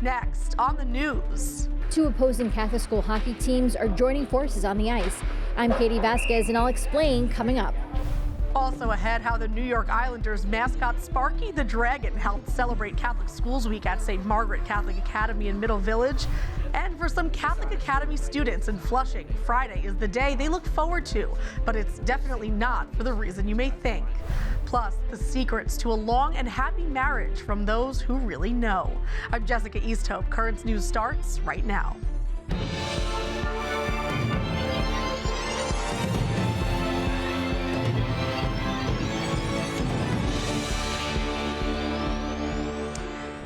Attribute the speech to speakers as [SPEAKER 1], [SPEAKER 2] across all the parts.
[SPEAKER 1] next on the news.
[SPEAKER 2] Two opposing Catholic school hockey teams are joining forces on the ice. I'm Katie Vasquez, and I'll explain coming up.
[SPEAKER 1] Also ahead, how the New York Islanders mascot Sparky the Dragon helped celebrate Catholic Schools Week at St. Margaret Catholic Academy in Middle Village. And for some Catholic Academy students in Flushing, Friday is the day they look forward to, but it's definitely not for the reason you may think. Plus, the secrets to a long and happy marriage from those who really know. I'm Jessica Easthope. Currents News starts right now.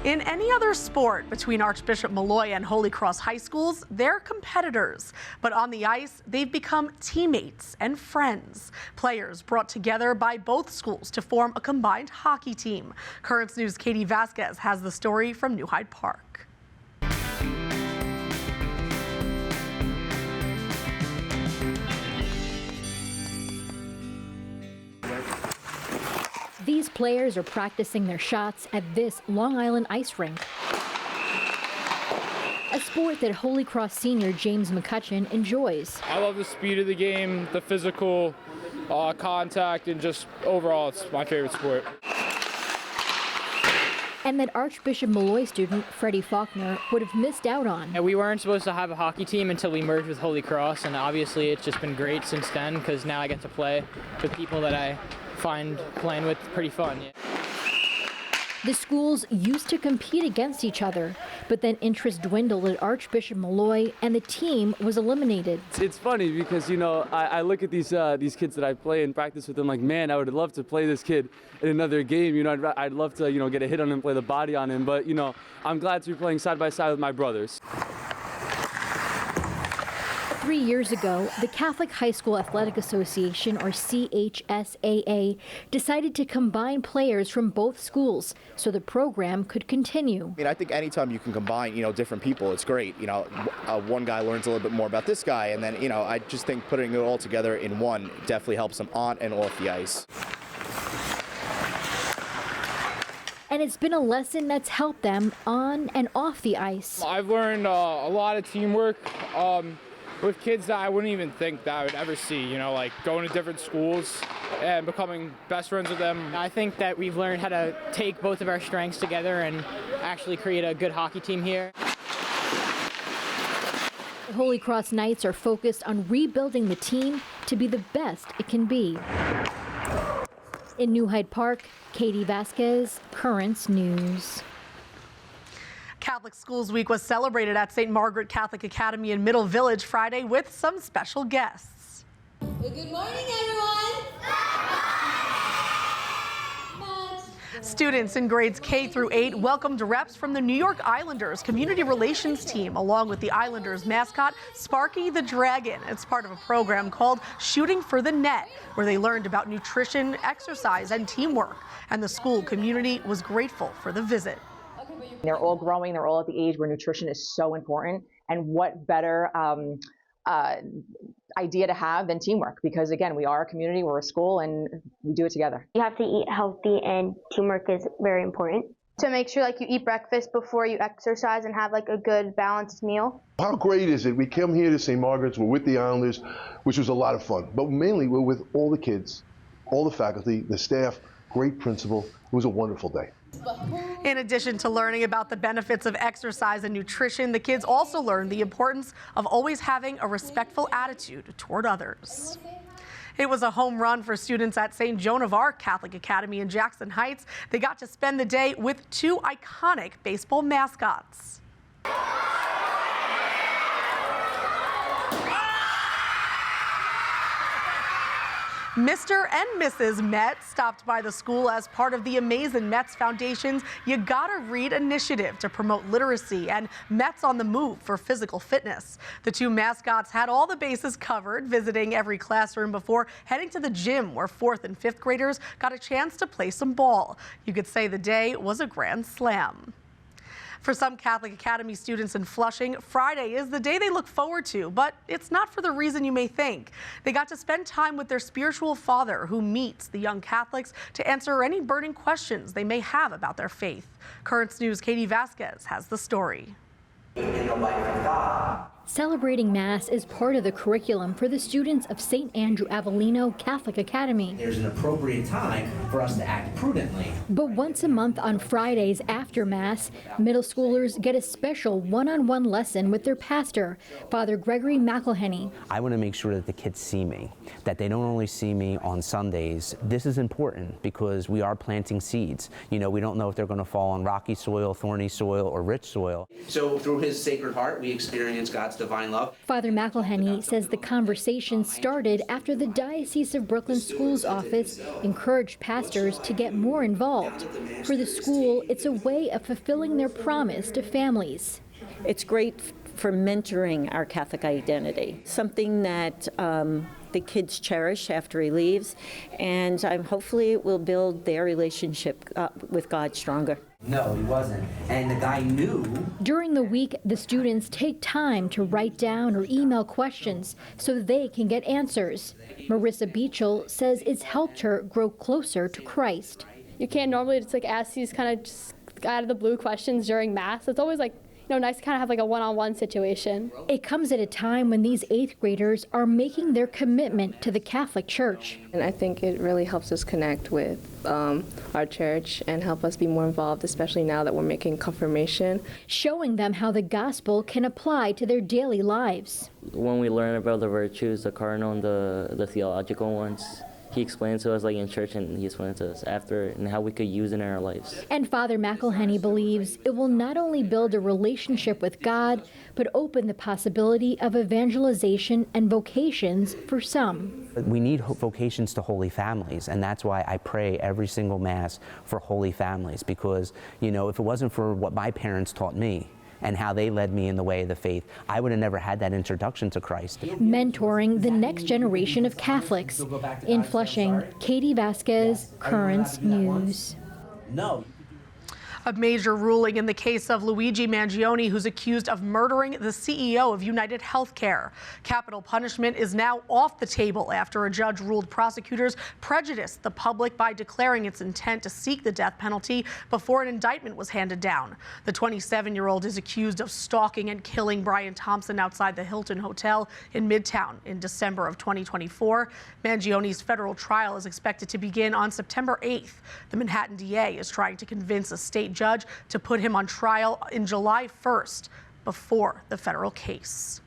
[SPEAKER 1] In any other sport between Archbishop Molloy and Holy Cross high schools, they're competitors. But on the ice, they've become teammates and friends. Players brought together by both schools to form a combined hockey team. Currents News' Katie Vasquez has the story from New Hyde Park.
[SPEAKER 2] These players are practicing their shots at this Long Island ice rink, a sport that Holy Cross senior James McCutcheon enjoys.
[SPEAKER 3] I love the speed of the game, the physical contact, and just overall, it's my favorite sport.
[SPEAKER 2] And that Archbishop Molloy student, Freddie Faulkner, would have missed out on.
[SPEAKER 4] And we weren't supposed to have a hockey team until we merged with Holy Cross, and obviously it's just been great since then because now I get to play with people that I find playing with pretty fun. Yeah.
[SPEAKER 2] The schools used to compete against each other, but then interest dwindled at Archbishop Molloy and the team was eliminated.
[SPEAKER 5] It's funny because, you know, I look at these kids that I play and practice with them like, man, I would love to play this kid in another game. You know, I'd love to, you know, get a hit on him, play the body on him, but, you know, I'm glad to be playing side by side with my brothers.
[SPEAKER 2] 3 years ago, the Catholic High School Athletic Association, or CHSAA, decided to combine players from both schools so the program could continue.
[SPEAKER 6] I mean, I think anytime you can combine, you know, different people, it's great. You know, one guy learns a little bit more about this guy, and then, you know, I just think putting it all together in one definitely helps them on and off the ice.
[SPEAKER 2] And it's been a lesson that's helped them on and off the ice.
[SPEAKER 3] I've learned a lot of teamwork with kids that I wouldn't even think that I would ever see, you know, like going to different schools and becoming best friends with them.
[SPEAKER 4] I think that we've learned how to take both of our strengths together and actually create a good hockey team here.
[SPEAKER 2] The Holy Cross Knights are focused on rebuilding the team to be the best it can be. In New Hyde Park, Katie Vasquez, Currents News.
[SPEAKER 1] Catholic Schools Week was celebrated at St. Margaret Catholic Academy in Middle Village Friday with some special guests.
[SPEAKER 7] Well, good morning, everyone.
[SPEAKER 1] Students in grades K through 8 welcomed reps from the New York Islanders Community Relations team, along with the Islanders mascot, Sparky the Dragon. It's part of a program called Shooting for the Net, where they learned about nutrition, exercise, and teamwork. And the school community was grateful for the visit.
[SPEAKER 8] They're all growing, they're all at the age where nutrition is so important, and what better idea to have than teamwork, because again, we are a community, we're a school, and we do it together.
[SPEAKER 9] You have to eat healthy, and teamwork is very important.
[SPEAKER 7] To make sure like you eat breakfast before you exercise and have like a good balanced meal.
[SPEAKER 10] How great is it? We come here to St. Margaret's, we're with the Islanders, which was a lot of fun, but mainly we're with all the kids, all the faculty, the staff, great principal. It was a wonderful day.
[SPEAKER 1] In addition to learning about the benefits of exercise and nutrition, the kids also learned the importance of always having a respectful attitude toward others. It was a home run for students at St. Joan of Arc Catholic Academy in Jackson Heights. They got to spend the day with two iconic baseball mascots. Mr. and Mrs. Met stopped by the school as part of the Amazing Mets Foundation's You Gotta Read initiative to promote literacy and Mets on the Move for physical fitness. The two mascots had all the bases covered, visiting every classroom before heading to the gym, where 4th and 5th graders got a chance to play some ball. You could say the day was a grand slam. For some Catholic Academy students in Flushing, Friday is the day they look forward to, but it's not for the reason you may think. They got to spend time with their spiritual father, who meets the young Catholics to answer any burning questions they may have about their faith. Currents News' Katie Vasquez has the story.
[SPEAKER 11] In the life of God.
[SPEAKER 2] Celebrating Mass is part of the curriculum for the students of St. Andrew Avellino Catholic Academy.
[SPEAKER 11] There's an appropriate time for us to act prudently.
[SPEAKER 2] But once a month on Fridays after Mass, middle schoolers get a special one-on-one lesson with their pastor, Father Gregory McElhenney.
[SPEAKER 12] I want to make sure that the kids see me, that they don't only see me on Sundays. This is important because we are planting seeds. You know, we don't know if they're going to fall on rocky soil, thorny soil, or rich soil.
[SPEAKER 11] So through his Sacred Heart, we experience God's divine love.
[SPEAKER 2] Father McElhenney says the conversation started after the Diocese of Brooklyn Schools office encouraged pastors to get more involved. For the school, it's a way of fulfilling their promise to families.
[SPEAKER 13] It's great for mentoring our Catholic identity, something that the kids cherish after he leaves, and hopefully it will build their relationship with God stronger.
[SPEAKER 11] No, he wasn't. And the guy knew.
[SPEAKER 2] During the week, the students take time to write down or email questions so they can get answers. Marissa Beachel says it's helped her grow closer to Christ.
[SPEAKER 14] You can't normally just ask these kind of just out of the blue questions during Mass. It's always nice to kind of have a one-on-one situation.
[SPEAKER 2] It comes at a time when these 8th graders are making their commitment to the Catholic Church.
[SPEAKER 15] And I think it really helps us connect with our church and help us be more involved, especially now that we're making confirmation.
[SPEAKER 2] Showing them how the gospel can apply to their daily lives.
[SPEAKER 16] When we learn about the virtues, the cardinal and the theological ones, he explained to us in church, and he explained to us after, and how we could use it in our lives.
[SPEAKER 2] And Father McElhenney believes it will not only build a relationship with God, but open the possibility of evangelization and vocations for some.
[SPEAKER 12] We need vocations to holy families, and that's why I pray every single Mass for holy families, because, if it wasn't for what my parents taught me, and how they led me in the way of the faith, I would have never had that introduction to Christ.
[SPEAKER 2] Mentoring the next generation of Catholics. In Flushing, Katie Vasquez, Currents News.
[SPEAKER 11] No.
[SPEAKER 1] A major ruling in the case of Luigi Mangione, who's accused of murdering the CEO of United Healthcare. Capital punishment is now off the table after a judge ruled prosecutors prejudiced the public by declaring its intent to seek the death penalty before an indictment was handed down. The 27-year-old is accused of stalking and killing Brian Thompson outside the Hilton Hotel in Midtown in December of 2024. Mangione's federal trial is expected to begin on September 8th. The Manhattan DA is trying to convince a state judge to put him on trial in July 1st before the federal case.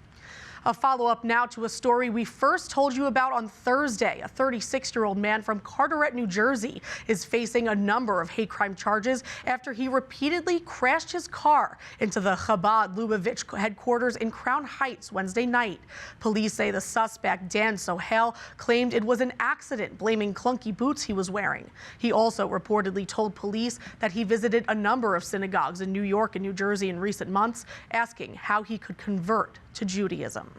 [SPEAKER 1] A follow-up now to a story we first told you about on Thursday. A 36-year-old man from Carteret, New Jersey is facing a number of hate crime charges after he repeatedly crashed his car into the Chabad Lubavitch headquarters in Crown Heights Wednesday night. Police say the suspect, Dan Sohail, claimed it was an accident, blaming clunky boots he was wearing. He also reportedly told police that he visited a number of synagogues in New York and New Jersey in recent months, asking how he could convert to Judaism.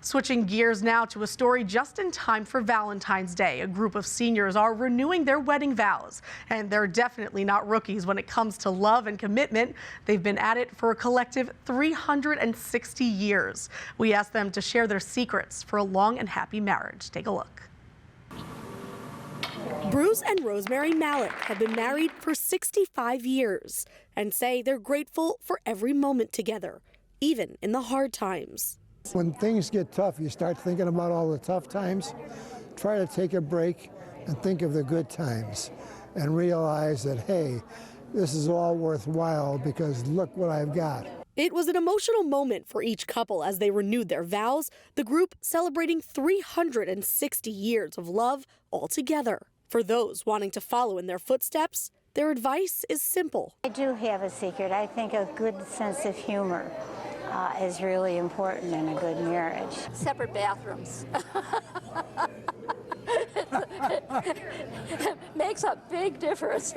[SPEAKER 1] Switching gears now to a story just in time for Valentine's Day. A group of seniors are renewing their wedding vows, and they're definitely not rookies when it comes to love and commitment. They've been at it for a collective 360 years. We asked them to share their secrets for a long and happy marriage. Take a look.
[SPEAKER 17] Bruce and Rosemary Malik have been married for 65 years and say they're grateful for every moment together, even in the hard times.
[SPEAKER 18] When things get tough, you start thinking about all the tough times. Try to take a break and think of the good times and realize that, hey, this is all worthwhile because look what I've got.
[SPEAKER 17] It was an emotional moment for each couple as they renewed their vows, the group celebrating 360 years of love all together. For those wanting to follow in their footsteps, their advice is simple.
[SPEAKER 19] I do have a secret. I think a good sense of humor is really important in a good marriage.
[SPEAKER 20] Separate bathrooms. Makes a big difference.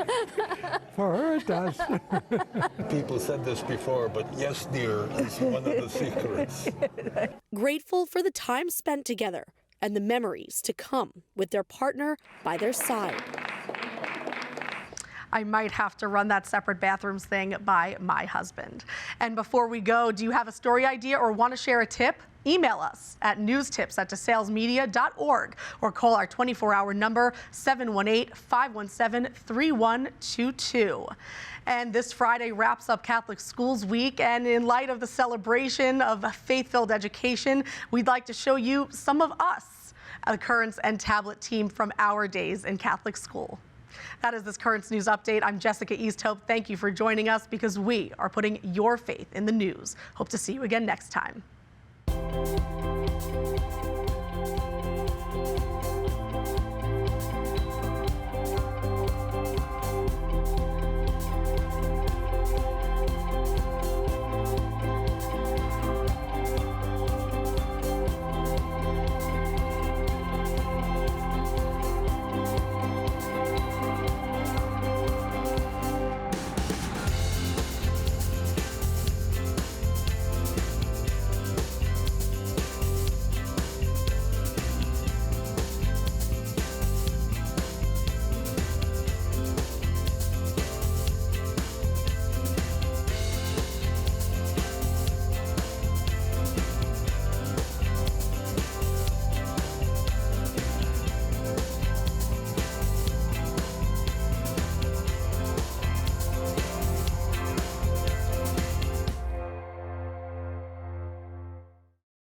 [SPEAKER 18] For her, it does.
[SPEAKER 21] People said this before, but yes, dear, is one of the secrets.
[SPEAKER 17] Grateful for the time spent together and the memories to come with their partner by their side.
[SPEAKER 1] I might have to run that separate bathrooms thing by my husband. And before we go, do you have a story idea or want to share a tip? Email us at newstips@desalesmedia.org or call our 24-hour number 718-517-3122. And this Friday wraps up Catholic Schools Week, and in light of the celebration of faith-filled education, we'd like to show you some of us, the Currents and Tablet team from our days in Catholic school. That is this Currents News Update. I'm Jessica Easthope. Thank you for joining us because we are putting your faith in the news. Hope to see you again next time.